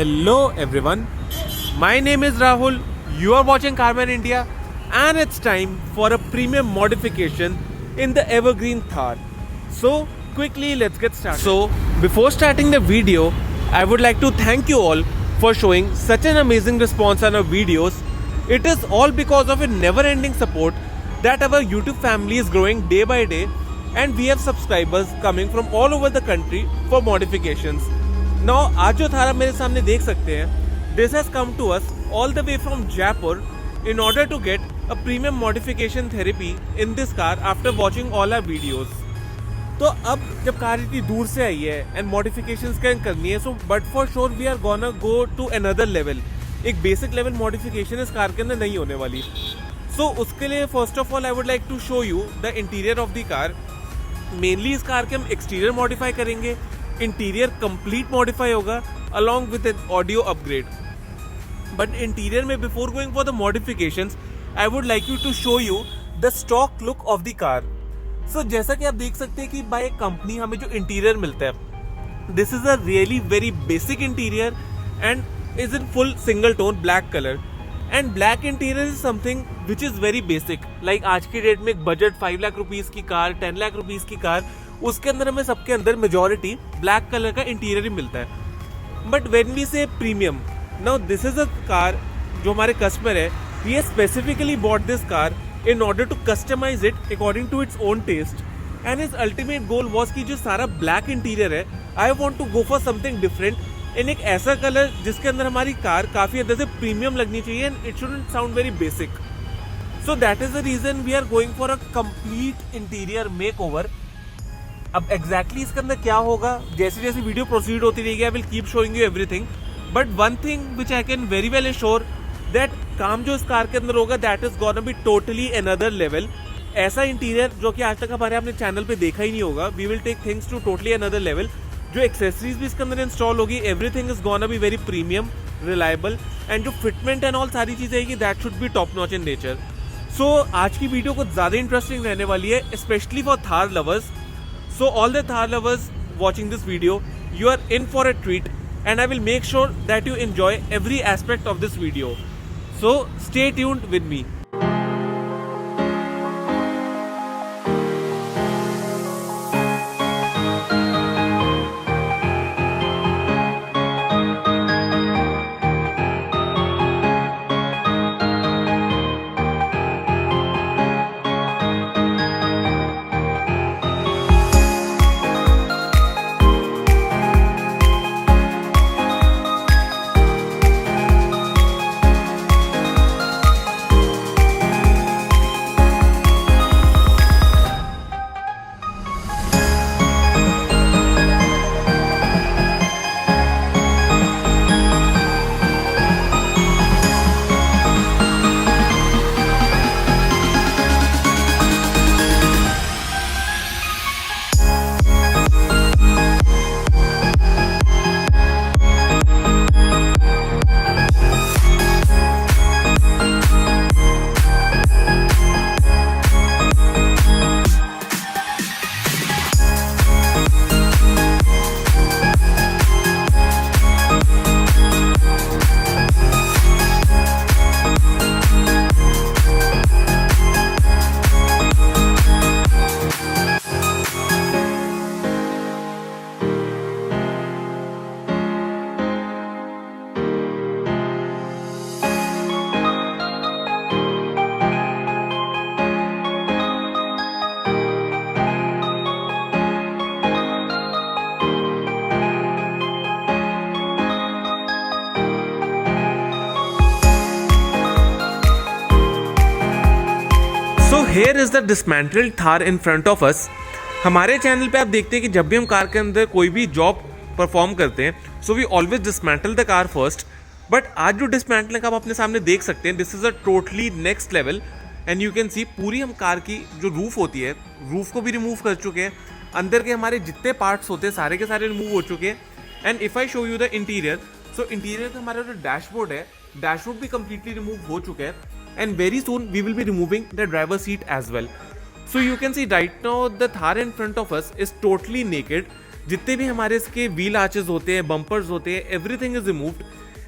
Hello everyone, my name is Rahul, you are watching Carman India and it's time for a premium modification in the Evergreen Thar. So quickly let's get started. So before starting the video, I would like to thank you all for showing such an amazing response on our videos. It is all because of a never ending support that our YouTube family is growing day by day and we have subscribers coming from all over the country for modifications. Now आज जो थार आप मेरे सामने देख सकते हैं, this has come to us all the way from Jaipur in order to get a premium modification therapy in this car after watching all our videos. तो अब जब कार इतनी दूर से आई है एंड मॉडिफिकेशंस करनी है, so but for sure we are gonna go to another level. एक बेसिक लेवल मॉडिफिकेशन इस कार के अंदर नहीं होने वाली. सो उसके लिए first of all I would like to show you the interior of the car. Mainly इस कार के हम एक्सटीरियर मॉडिफाई करेंगे, इंटीरियर कंप्लीट मॉडिफाई होगा along with an audio upgrade. But interior में before going for the modifications I would like you to show you the stock look of the car. So जैसा कि आप देख सकते हैं कि बाय कंपनी हमें जो इंटीरियर मिलता है, this is a really very basic interior and is in full single tone black colour. And black interior is something which is very basic. Like आज की डेट में एक बजट 5 लाख रुपीज की car, 10 lakh rupees की car, उसके अंदर हमें सबके अंदर मेजोरिटी ब्लैक कलर का इंटीरियर ही मिलता है. बट वेन वी से premium, now this is a car जो हमारे कस्टमर है, he has specifically bought this car in order to customize it according to its own taste, and his ultimate goal was कि जो सारा black interior है, I want to go for something different in एक ऐसा colour जिसके अंदर हमारी car काफी अंदर से प्रीमियम लगनी चाहिए and it shouldn't sound very basic. So that is the reason we are going for a complete interior makeover. अब exactly इसके अंदर क्या होगा, जैसे जैसे वीडियो प्रोसीड होती रहेगी I will keep showing you everything. But one thing which I can very well assure that काम जो इस कार के अंदर होगा that is gonna be totally another level. ऐसा इंटीरियर जो कि आज तक हमारे अपने चैनल पे देखा ही नहीं होगा. We will take things to totally another level. जो एक्सेसरीज भी इसके अंदर इंस्टॉल होगी, everything is gonna be very premium, reliable, and जो फिटमेंट एंड ऑल सारी चीजें आएगी that should be top notch in nature. So आज की वीडियो कुछ ज्यादा इंटरेस्टिंग रहने वाली है, specially for Thar lovers. So all the Thar lovers watching this video, you are in for a treat and I will make sure that you enjoy every aspect of this video. So stay tuned with me. So here is the dismantled Thar in front of us. हमारे channel पे आप देखते हैं कि जब भी हम car के अंदर कोई भी जॉब परफॉर्म करते हैं, so we always dismantle the car first. But आज जो डिसमेंटलिंग आप अपने सामने देख सकते हैं, this is a totally next level. And you can see पूरी हम कार की जो रूफ होती है, रूफ को भी रिमूव कर चुके हैं. अंदर के हमारे जितने पार्ट्स होते हैं सारे के सारे रिमूव हो चुके हैं. And if I show you the interior, so interior का हमारा जो डैशबोर्ड है, डैशबोर्ड भी कंप्लीटली रिमूव हो चुका है. And very soon we will be removing the driver seat as well. So you can see right now the Thar in front of us is totally naked. जितने भी हमारे इसके wheel arches होते हैं, bumpers होते हैं, एवरीथिंग इज रिमूव्ड।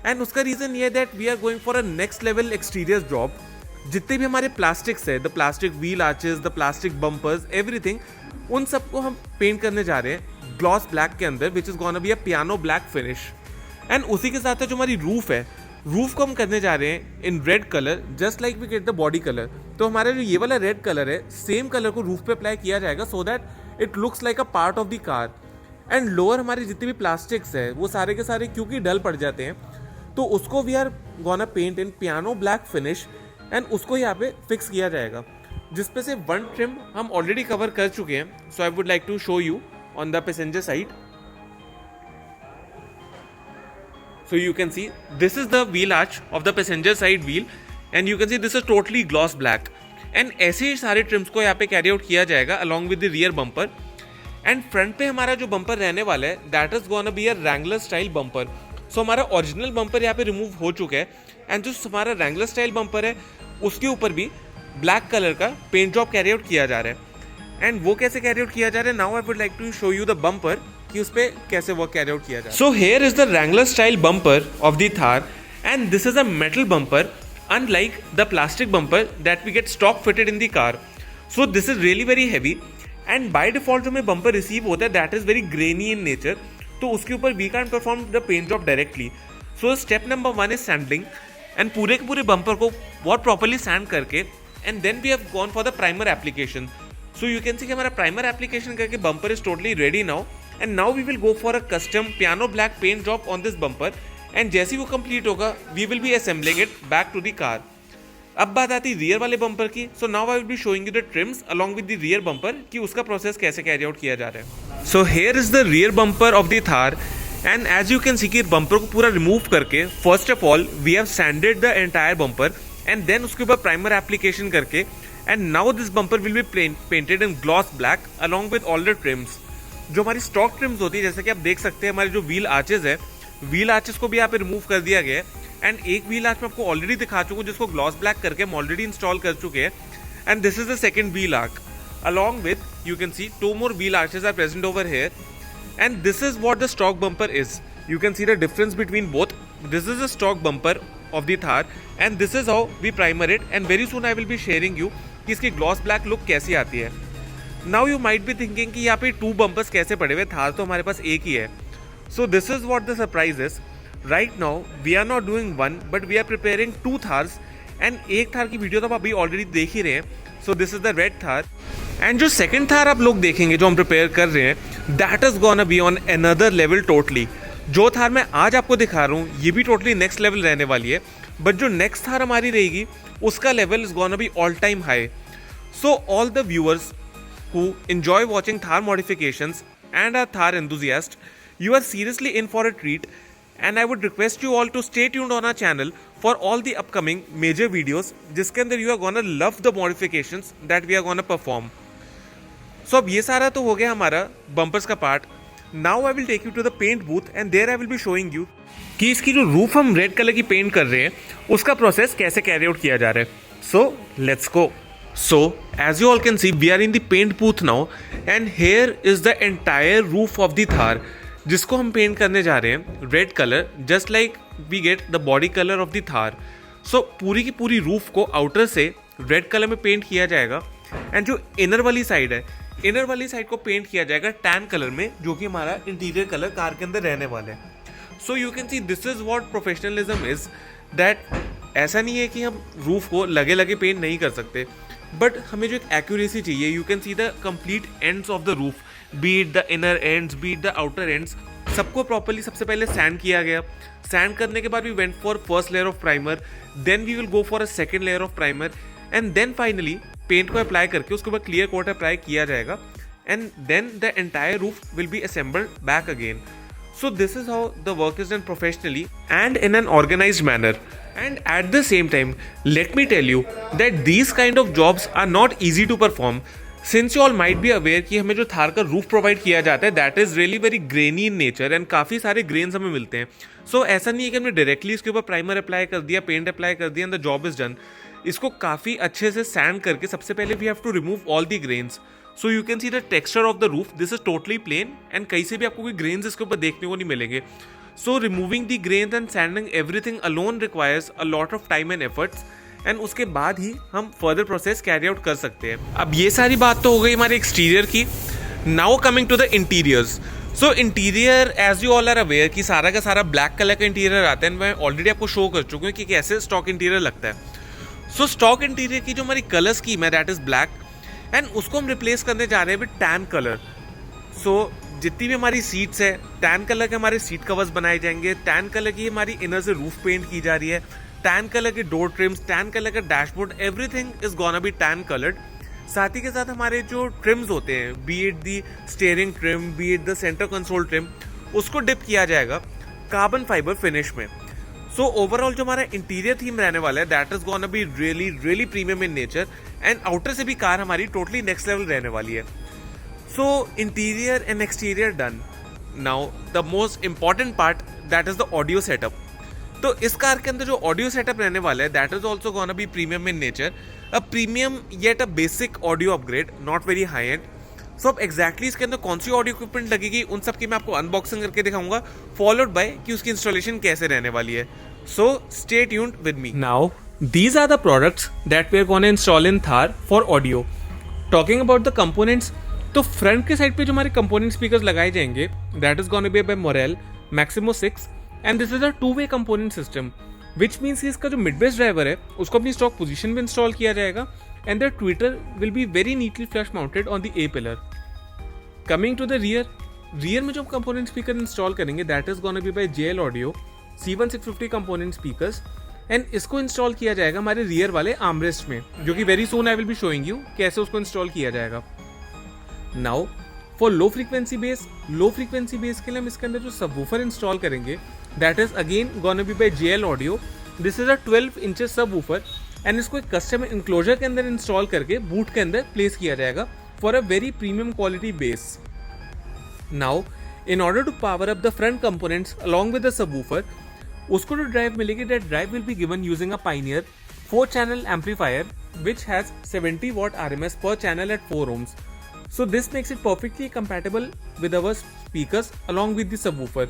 एंड उसका reason ये है that we are going for a next level exterior job. जितने भी हमारे प्लास्टिक्स है, the plastic wheel arches, the plastic bumpers, everything, उन सबको हम पेंट करने जा रहे हैं ग्लॉस ब्लैक के अंदर, which is gonna be a piano black finish. And उसी के साथ जो हमारी रूफ है, रूफ को हम करने जा रहे हैं in red colour, just like we get the body colour. तो हमारा जो ये वाला रेड कलर है, सेम कलर को रूफ पे अप्लाई किया जाएगा so that it looks like a part of the car. And lower हमारे जितने भी प्लास्टिक्स है वो सारे के सारे क्योंकि डल पड़ जाते हैं, तो उसको we are gonna paint in piano black finish. And उसको यहाँ पे फिक्स किया जाएगा, जिसपे से वन ट्रिम हम ऑलरेडी कवर कर चुके हैं। So I would like to show you on the passenger side. So you can see this is the wheel arch of the passenger side wheel and you can see this is totally gloss black। and ऐसे ही सारे TRIMS को यहाँ पे carry out किया जाएगा along with the rear bumper। And front पे हमारा जो बम्पर रहने वाला है that is gonna be a Wrangler style bumper. So हमारा ओरिजिनल बम्पर यहाँ पे रिमूव हो चुका है एंड जो हमारा रैंगलर स्टाइल बम्पर है उसके ऊपर भी ब्लैक कलर का पेंट जॉब कैरी आउट किया जा रहा है। एंड वो कैसे कैरी आउट किया जा रहा है, now I would like to show you the bumper कि उस पे कैसे वर्क कैरी आउट किया जाए। So here is the Wrangler style bumper of the Thar and this is a metal bumper unlike the plastic bumper that we get stock fitted in the car। so this is really very heavy and by default जो हमें bumper receive होता है that is very grainy in nature, तो उसके ऊपर we can't perform the paint job directly। so step number 1 is sanding and पूरे के पूरे bumper को बहुत properly sand करके and then we have gone for the primer application। so you can see कि हमारा primer application करके bumper is totally ready now and now we will go for a custom piano black paint job on this bumper and जैसे ही वो complete होगा we will be assembling it back to the car. अब बात आती है rear वाले bumper की। So now I will be showing you the trims along with the rear bumper कि उसका प्रोसेस कैसे कैरी आउट किया जा रहा है। So here is the rear bumper of the Thar and as you can see कि bumper को पूरा रिमूव करके first of all we have sanded the entire bumper and then उसके ऊपर प्राइमर एप्लीकेशन करके and now this bumper will be painted in gloss black along with all the trims. जो हमारी stock TRIMS होती है, जैसे कि आप देख सकते हैं हमारे जो व्हील आर्चेज है, व्हील आर्चेस को भी यहाँ पे रिमूव कर दिया गया है एंड एक व्हील आर्च मैं आपको ऑलरेडी दिखा चुका हूँ जिसको ग्लॉस ब्लैक करके हम ऑलरेडी इंस्टॉल कर चुके हैं and this is the second wheel arch along with you can see 2 more wheel arches are present over here and this is what the stock bumper is. You can see the difference between both. This is the stock bumper of the Thar and this is how we primer it and very soon I will be sharing you कि इसकी gloss black look कैसी आती है। Now you might be thinking कि यहाँ पे 2 bumpers कैसे पड़े हुए, थार तो हमारे पास एक ही है। So this is what the surprise is. Right now we are not doing one but we are preparing 2 Thars and एक थार की वीडियो तो आप अभी ऑलरेडी देख ही रहे हैं। So this is the red Thar and जो second थार आप लोग देखेंगे जो हम प्रिपेयर कर रहे हैं that is gonna be on another level totally। जो थार मैं आज आपको दिखा रहा हूँ ये भी टोटली नेक्स्ट लेवल रहने वाली है, बट जो नेक्स्ट थार हमारी रहेगी उसका level is gonna be all time high. So all the viewers who enjoy watching Thar modifications and are Thar enthusiasts, you are seriously in for a treat and I would request you all to stay tuned on our channel for all the upcoming major videos जिसके अंदर you are gonna love the modifications that we are gonna perform। So अब ये सारा तो हो गया हमारा bumpers का part. Now I will take you to the paint booth and there I will be showing you कि इसकी जो रूफ हम रेड कलर की पेंट कर रहे हैं उसका प्रोसेस कैसे कैरी आउट किया जा रहा है। So let's go। So as you all can see we are in the paint booth now and here is the entire roof of the Thar जिसको हम पेंट करने जा रहे हैं red colour just like we get the body colour of the Thar. So पूरी की पूरी roof को आउटर से रेड कलर में पेंट किया जाएगा एंड जो इनर वाली साइड है, इनर वाली साइड को पेंट किया जाएगा टैन कलर में जो कि हमारा इंटीरियर कलर कार के अंदर रहने वाला है। सो you can see this is what professionalism is that ऐसा नहीं है कि हम रूफ को लगे लगे पेंट नहीं कर सकते, बट हमें जो एक एक्यूरेसी चाहिए। You can see the complete ends of the roof, be it the inner ends, be it the outer ends, सबको प्रॉपर्ली सबसे पहले सैंड किया गया। सैंड करने के बाद we went for first layer of primer, then we will go for a second layer of primer and then finally paint को apply करके उसके बाद क्लियर कोट अप्लाई किया जाएगा and then the entire roof will be assembled back again. So this is how the work is done professionally and in an organized manner. And at the same time, let me tell you that these kind of jobs are not easy to perform. Since you all might be aware कि हमें जो थार का roof provide किया जाता है that is really very grainy in nature and काफ़ी सारे grains हमें मिलते हैं। So ऐसा नहीं है कि हमने डायरेक्टली इसके ऊपर प्राइमर अप्लाई कर दिया, पेंट अप्लाई कर दिया and the job is done. इसको काफ़ी अच्छे से सैंड करके सबसे पहले we have to remove all the grains. So you can see the texture of the roof, this is totally plain and कहीं से भी आपको कोई ग्रेन्स इसके ऊपर देखने को नहीं मिलेंगे. So removing the grains and sanding everything alone requires a lot of time and efforts, and उसके बाद ही हम फर्दर प्रोसेस कैरी आउट कर सकते हैं. अब ये सारी बात तो हो गई हमारे एक्सटीरियर की. Now coming to the interiors. So interior as you all are aware कि सारा का सारा ब्लैक कलर का इंटीरियर आता है. मैं ऑलरेडी आपको शो कर चुका हूँ कि कैसे स्टॉक इंटीरियर लगता है. सो स्टॉक इंटीरियर की जो हमारी कलर स्कीम है दैट इज ब्लैक, एंड उसको हम रिप्लेस करने जा रहे हैं विद टैन कलर. सो जितनी भी हमारी सीट्स है टैन कलर के हमारे सीट कवर्स बनाए जाएंगे. टैन कलर की हमारी इनर से रूफ पेंट की जा रही है. टैन कलर के डोर ट्रिम्स, टैन कलर का dashboard, everything is gonna B tan coloured. साथ ही के साथ हमारे जो ट्रिम्स होते हैं, B it the steering trim, B it the centre console trim, उसको डिप किया जाएगा कार्बन फाइबर फिनिश में. सो ओवरऑल जो हमारा इंटीरियर थीम रहने वाला है that is gonna be really really premium in nature, and outer से भी कार हमारी टोटली नेक्स्ट लेवल रहने वाली है. So interior and exterior done. Now the most important part that is the audio setup. तो इस कार के अंदर जो ऑडियो सेटअप रहने वाला है that is also gonna be premium in nature, a premium yet a basic audio upgrade, not very high end. So अब exactly इसके अंदर कौन सी ऑडियो इक्विपमेंट लगेगी उन सब की मैं आपको अनबॉक्सिंग करके दिखाऊंगा, फॉलोड बाय कि उसकी इंस्टॉलेशन कैसे रहने वाली है. So stay tuned with me. Now these are the products that we are gonna install in Thar for audio. Talking about the components, तो फ्रंट के साइड पे जो हमारे कंपोनेंट स्पीकर्स लगाए जाएंगे that is gonna be by Morel Maximo 6, and this is a 2-way component system, which means इसका जो mid base driver है उसको अपनी स्टॉक पोजीशन में इंस्टॉल किया जाएगा, and the tweeter will be very neatly flush mounted on the A pillar. Coming to the rear में जो कंपोनेंट स्पीकर इंस्टॉल करेंगे that is gonna be by JL audio C1650 component speakers, and इसको install किया जाएगा हमारे rear वाले armrest में, जो कि very soon I will be showing you कैसे उसको इंस्टॉल किया जाएगा. Now for low frequency bass के लिए हम इसके अंदर जो सबवूफर इंस्टॉल करेंगे that is again gonna be by JL audio. This is a 12 inches subwoofer, and इसको एक कस्टम इंक्लोजर के अंदर इंस्टॉल करके बूट के अंदर प्लेस किया जाएगा for a very premium quality bass. Now in order to power up the front components along with the subwoofer, उसको जो ड्राइव मिलेगी that drive will be given using a Pioneer 4-channel amplifier which has 70 watt RMS per channel at 4 ohms. So this makes it perfectly compatible with our speakers along with the subwoofer.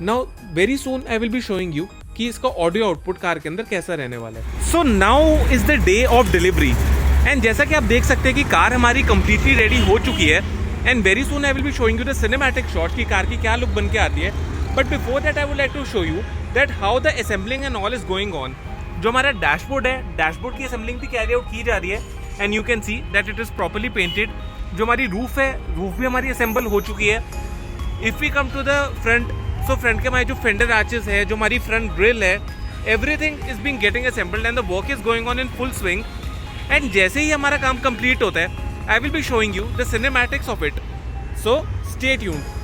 Now very soon I will be showing you कि इसका audio output car के अंदर कैसा रहने वाला है. So now is the day of delivery, and जैसा कि आप देख सकते हैं कि कार हमारी कंप्लीटली रेडी हो चुकी है, and very soon I will be showing you the cinematic shot की कार की क्या लुक बन के आती है. But before that I would like to show you that how the assembling and all is going on. जो हमारा dashboard है, डैशबोर्ड की असेंबलिंग भी कैरी आउट की जा रही है, and you can see that it is properly painted. जो हमारी रूफ है, रूफ भी हमारी असेंबल हो चुकी है. If we come to the front, so front के हमारे जो फेंडर आर्चेस है, जो हमारी फ्रंट ग्रिल है, everything is being getting assembled and the work is going on in full swing. And जैसे ही हमारा काम कंप्लीट होता है I will be showing you the cinematics of it. So stay tuned.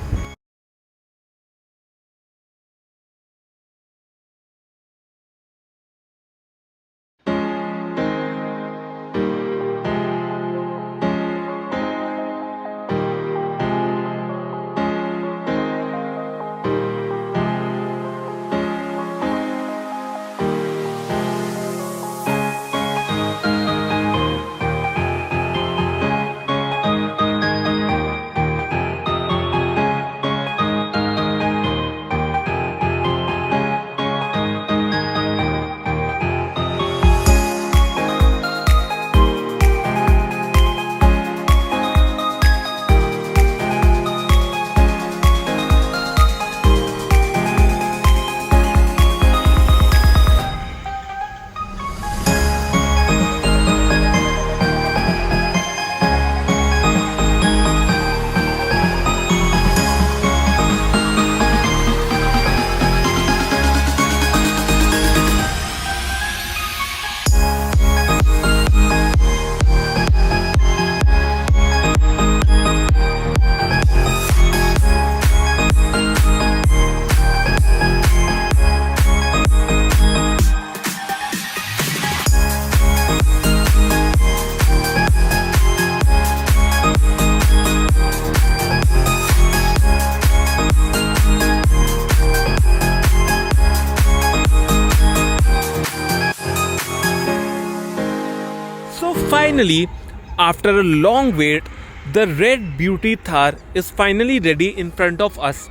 Finally, After a long wait, the red beauty Thar is finally ready in front of us.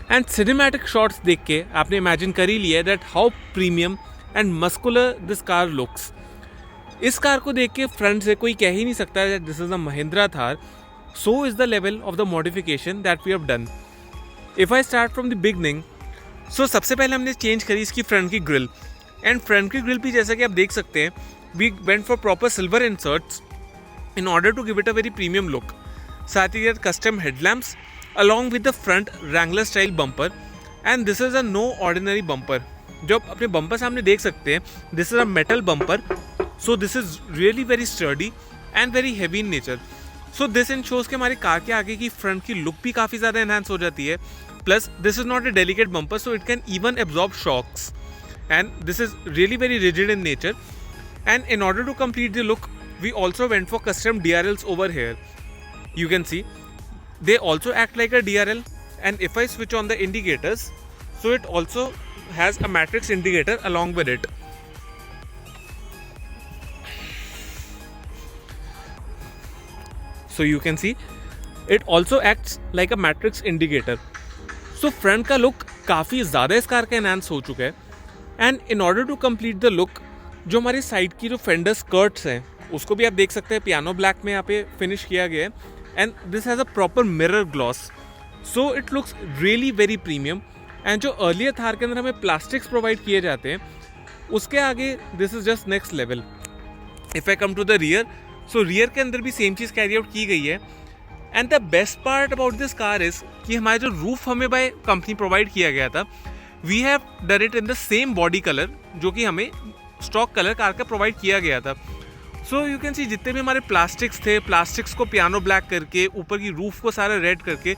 And cinematic shots देख के आपने imagine कर ही लिया that how premium and muscular this car looks. इस car को देख के front से कोई कह ही नहीं सकता that this is a Mahindra Thar. So is the level of the modification that we have done. If I start from the beginning, so सबसे पहले हमने चेंज करी इसकी फ्रंट की ग्रिल. एंड फ्रंट की ग्रिल भी जैसा कि आप देख सकते हैं, we went for proper silver inserts in order to give it a very premium look. साथ ही custom headlamps along with the front Wrangler style bumper, and this is a no ordinary bumper. जो आप अपने bumper सामने देख सकते हैं, this is a metal bumper, so this is really very sturdy and very heavy in nature. So this ensures कि हमारी car के आगे की फ्रंट की लुक भी काफ़ी ज़्यादा enhance हो जाती है. Plus this is not a delicate bumper, so it can even absorb shocks, and this is really very rigid in nature. And in order to complete the look, we also went for custom DRLs over here. You can see they also act like a DRL, and if I switch on the indicators, so it also has a matrix indicator along with it. So you can see it also acts like a matrix indicator. So front का look काफ़ी ज़्यादा इस car का enhance हो चुका है. And in order to complete the look, जो हमारी साइड की जो फेंडर स्कर्ट्स हैं उसको भी आप देख सकते हैं पियानो ब्लैक में यहाँ पे फिनिश किया गया है. And this has a proper mirror gloss, so it looks really very premium. And जो अर्लियर थार के अंदर हमें प्लास्टिक्स प्रोवाइड किए जाते हैं, उसके आगे this is just next level. If I come to the rear, so rear के अंदर भी सेम चीज़ कैरी आउट की गई है. And the best part about this car is कि हमारा जो रूफ हमें बाय कंपनी प्रोवाइड किया गया था, we have done it in the same body colour जो कि हमें स्टॉक कलर कार का प्रोवाइड किया गया था. सो यू कैन सी जितने भी हमारे प्लास्टिक्स थे, प्लास्टिक्स को पियानो ब्लैक करके, ऊपर की रूफ को सारा रेड करके,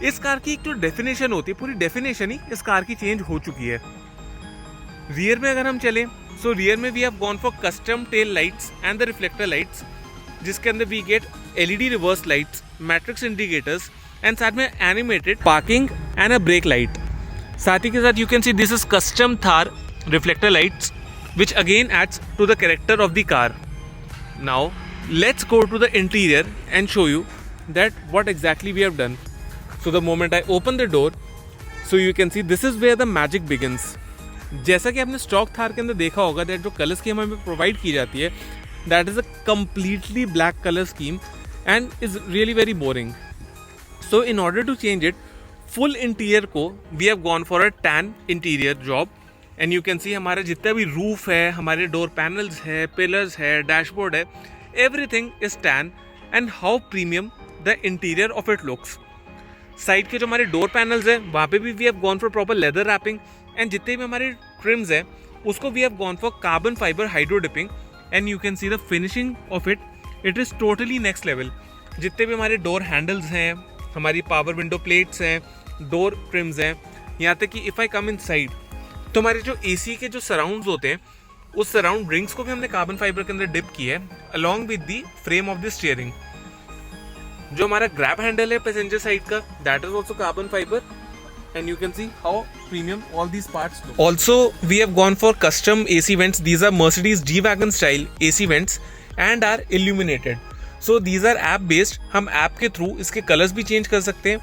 इस कार की एक जो डेफिनेशन होती है, पूरी डेफिनेशन ही इस कार की चेंज हो चुकी है. रियर में अगर हम चलें, सो रियर में we have gone for custom tail lights and the reflector lights, जिसके अंदर we get LED reverse lights, matrix indicators, and साथ में animated parking and a brake light. साथ ही के साथ you can see this is custom Thar reflector lights which again adds to the character of the car. Now let's go to the interior and show you that what exactly we have done. So the moment I open the door, so you can see this is where the magic begins. जैसा कि आपने stock Thar के अंदर देखा होगा that जो colour scheme हमें provide की जाती है, that is a completely black color scheme and is really very boring. So in order to change it, full interior को we have gone for a tan interior job. And you can see हमारा जितना भी roof है, हमारे door panels है, pillars है, dashboard है, everything is tan. And how premium the interior of it looks. Side के जो हमारे डोर पैनल्स हैं वहाँ पे भी we have gone for proper leather wrapping. And जितने भी हमारे ट्रिम्स हैं उसको we have gone for carbon fibre hydro dipping. And you can see the finishing of it, it is totally next level. जितने भी हमारे डोर हैंडल्स हैं, हमारी पावर विंडो प्लेट्स हैं, डोर ट्रिम्स हैं, यहाँ तक कि if I come in side, तो हमारे जो AC के जो सराउंड्स होते हैं, उस सराउंड रिंग्स को भी हमने कार्बन फाइबर के अंदर डिप किया है along with the frame of the steering. जो हमारा ग्रैब हैंडल है पैसेंजर साइड का, that is also carbon fibre. And you can see how premium all these parts look. Also we have gone for custom AC vents. These are Mercedes G-Wagon style AC vents and are illuminated. So these are app based. हम app के through इसके colours भी change कर सकते हैं.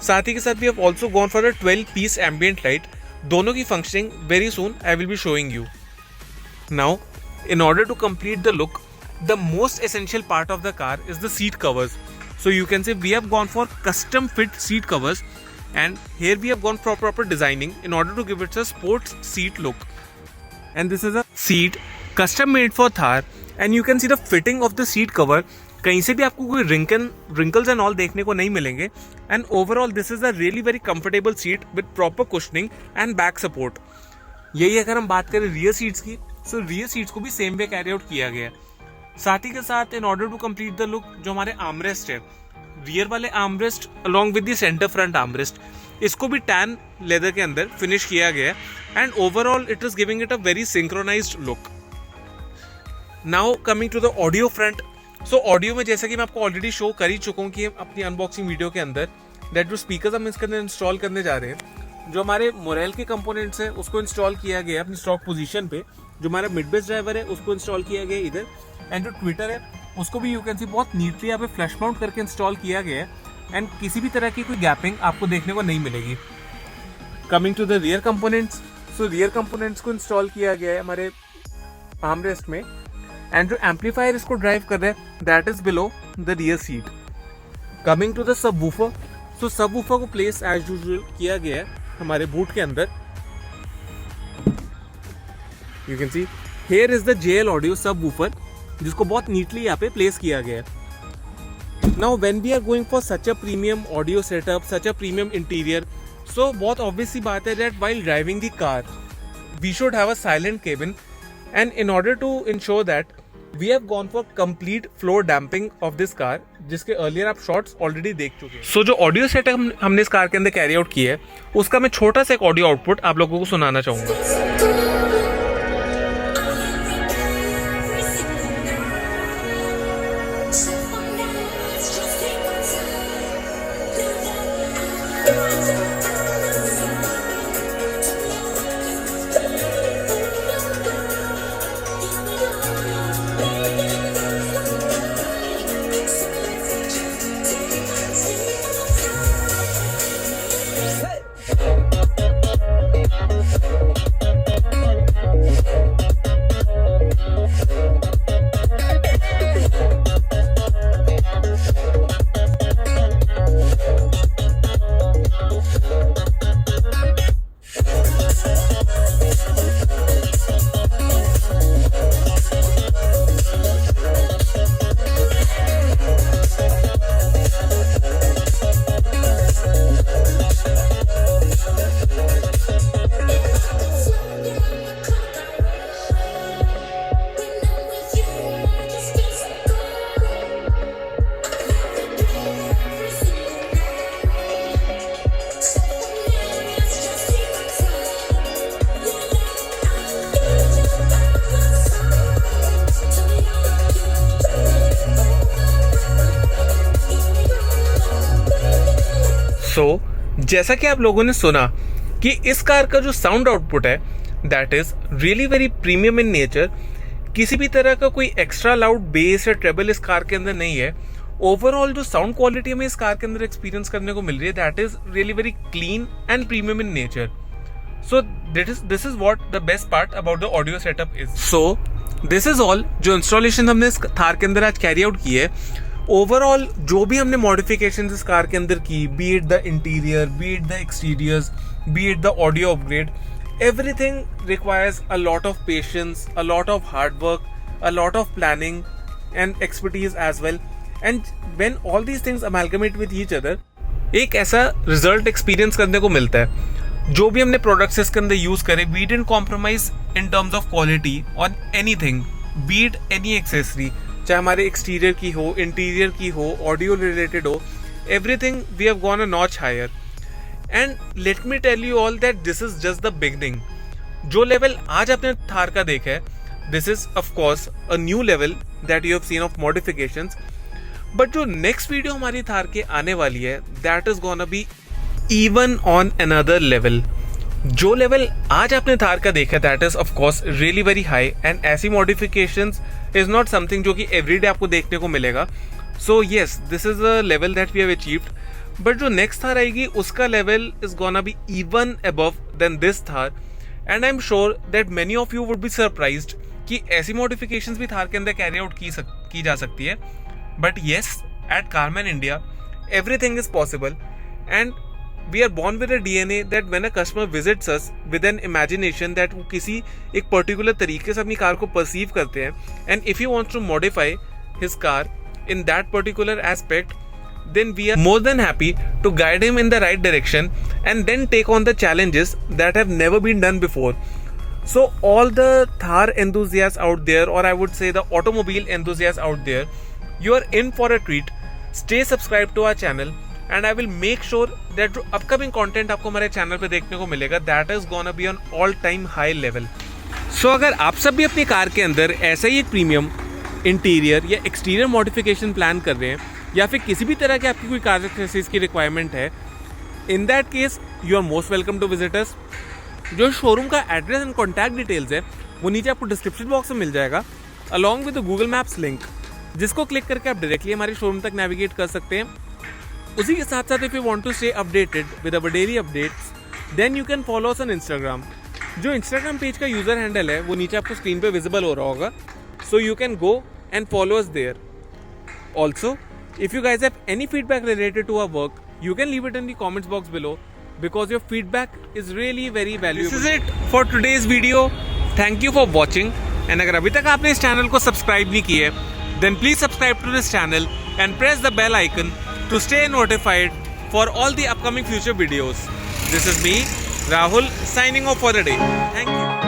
साथ ही के साथ we have also gone for a 12-piece ambient light. दोनों की functioning very soon I will be showing you. Now in order to complete the look, the most essential part of the car is the seat covers. So you can say we have gone for custom fit seat covers, and here we have gone for proper designing in order to give it a sports seat look. And this is a seat custom made for Thar, and you can see the fitting of the seat cover. कहीं से भी आपको कोई wrinkles and all देखने को नहीं मिलेंगे. And overall this is a really very comfortable seat with proper cushioning and back support. यही अगर हम बात करें रियर सीट्स की, सो रियर सीट्स को भी सेम वे कैरी आउट किया गया है. साथ ही के साथ in order to complete the look, जो हमारे आर्मरेस्ट है, रियर वाले armrest along with the centre front armrest, इसको भी टैन लेदर के अंदर फिनिश किया गया है. And overall it is giving it a very synchronised look. Now coming to the audio front. So audio में जैसा कि मैं आपको ऑलरेडी शो कर ही चुका हूँ कि अपनी अनबॉक्सिंग वीडियो के अंदर, दैट जो स्पीकर्स हम इसके अंदर इंस्टॉल करने जा रहे हैं, जो हमारे मोरेल के कंपोनेंट्स हैं उसको इंस्टॉल किया गया अपनी स्टॉक पोजीशन पे. जो हमारा मिड बेस ड्राइवर है उसको इंस्टॉल किया गया इधर. एंड जो ट्विटर है उसको भी यू कैन सी बहुत नीटली यहाँ पे फ्लैश माउंट करके इंस्टॉल किया गया है एंड किसी भी तरह की कोई गैपिंग आपको देखने को नहीं मिलेगी। Coming to the rear components, so rear components को इंस्टॉल किया गया है हमारे आर्मरेस्ट में एंड जो एम्पलीफायर इसको ड्राइव कर रहा है that is below the rear seat. Coming to the subwoofer, so subwoofer को प्लेस एज यूजुअल किया गया है हमारे बूट के अंदर। You can see here is the JL audio subwoofer जिसको बहुत नीटली यहाँ पे प्लेस किया गया है। Now when we are going for such a premium audio setup, such a premium interior, so बहुत ऑब्वियस सी बात है that while driving the car we should have a silent cabin and in order to ensure that we have gone for complete floor damping of this car, जिसके earlier आप shorts already देख चुके हैं। सो जो audio setup हमने इस car के अंदर कैरी आउट किया है उसका मैं छोटा सा एक ऑडियो आउटपुट आप लोगों को सुनाना चाहूंगा। सो जैसा कि आप लोगों ने सुना कि इस कार का जो साउंड आउटपुट है that is really very premium in nature. किसी भी तरह का कोई एक्स्ट्रा लाउड बेस या ट्रेबल इस कार के अंदर नहीं है। ओवरऑल जो साउंड क्वालिटी हमें इस कार के अंदर एक्सपीरियंस करने को मिल रही है that is really very clean and premium in nature. So this is what the best part about the audio setup is. So this is all जो इंस्टॉलेशन हमने इस थार के अंदर आज कैरी आउट की है। ओवरऑल जो भी हमने मॉडिफिकेशंस इस कार के अंदर की, B it the interior, B it the exteriors, B it the audio upgrade, everything requires a lot of patience, a lot of hard work, a lot of planning and expertise as well. And when all these things amalgamate with each other, एक ऐसा result experience करने को मिलता है। जो भी हमने products इसके अंदर यूज करे, we didn't compromise in terms of quality on anything, be it any accessory, चाहे हमारे एक्सटीरियर की हो, इंटीरियर की हो, ऑडियो रिलेटेड हो, everything we have gone a notch higher. And let me tell you all that this is just the beginning. जो level आज आपने थार का देखा है, this is of course a new level that you have seen of modifications. But जो next video हमारी थार के आने वाली है, that is gonna be even on another level. जो लेवल आज आपने थार का देखा, that is of course really very high. And ऐसी modifications is not something जो कि everyday आपको देखने को मिलेगा. So yes, this is a level that we have achieved. But जो नेक्स्ट थार आएगी उसका level is gonna be even above than this Thar, and I am sure that many of you would be surprised कि ऐसी modifications भी थार के अंदर carry out की जा सकती है. But yes, at Carman India everything is possible, and we are born with a DNA that when a customer visits us with an imagination that वो किसी एक पर्टिकुलर तरीके से अपनी कार को परसीव करते हैं, and if you wants to modify his car in that particular aspect, then we are more than happy to guide him in the right direction and then take on the challenges that have never been done before. So all the Thar enthusiasts out there, or I would say the automobile enthusiasts out there, you are in for a treat. Stay subscribed to our channel and I will make sure that जो upcoming content आपको हमारे channel पे देखने को मिलेगा that is gonna be on all time high level. So अगर आप सब भी अपनी कार के अंदर ऐसा ही एक प्रीमियम इंटीरियर या एक्सटीरियर मॉडिफिकेशन प्लान कर रहे हैं, या फिर किसी भी तरह की आपकी कोई कार एक्सेसरीज की रिक्वायरमेंट है, in that case you are most welcome to visit us. जो शोरूम का एड्रेस एंड कॉन्टैक्ट डिटेल्स है वो नीचे आपको डिस्क्रिप्शन बॉक्स में मिल जाएगा, along with the Google maps link. जिसको क्लिक करके आप डायरेक्टली हमारे शोरूम तक नेविगेट कर सकते हैं। उसी के साथ साथ if you want to stay updated with our daily updates then you can follow us on Instagram. जो इंस्टाग्राम पेज का यूजर हैंडल है वो नीचे आपको स्क्रीन पे विजिबल हो रहा होगा, so you can go and follow us there. Also if you guys have any feedback related to our work, you can leave it in the comments box below because your feedback is really very valuable. This is it for today's video. Thank you for watching. And अगर अभी तक आपने इस channel को subscribe नहीं किया है then please subscribe to this channel and press the bell icon to stay notified for all the upcoming future videos. This is me, Rahul, signing off for the day. Thank you.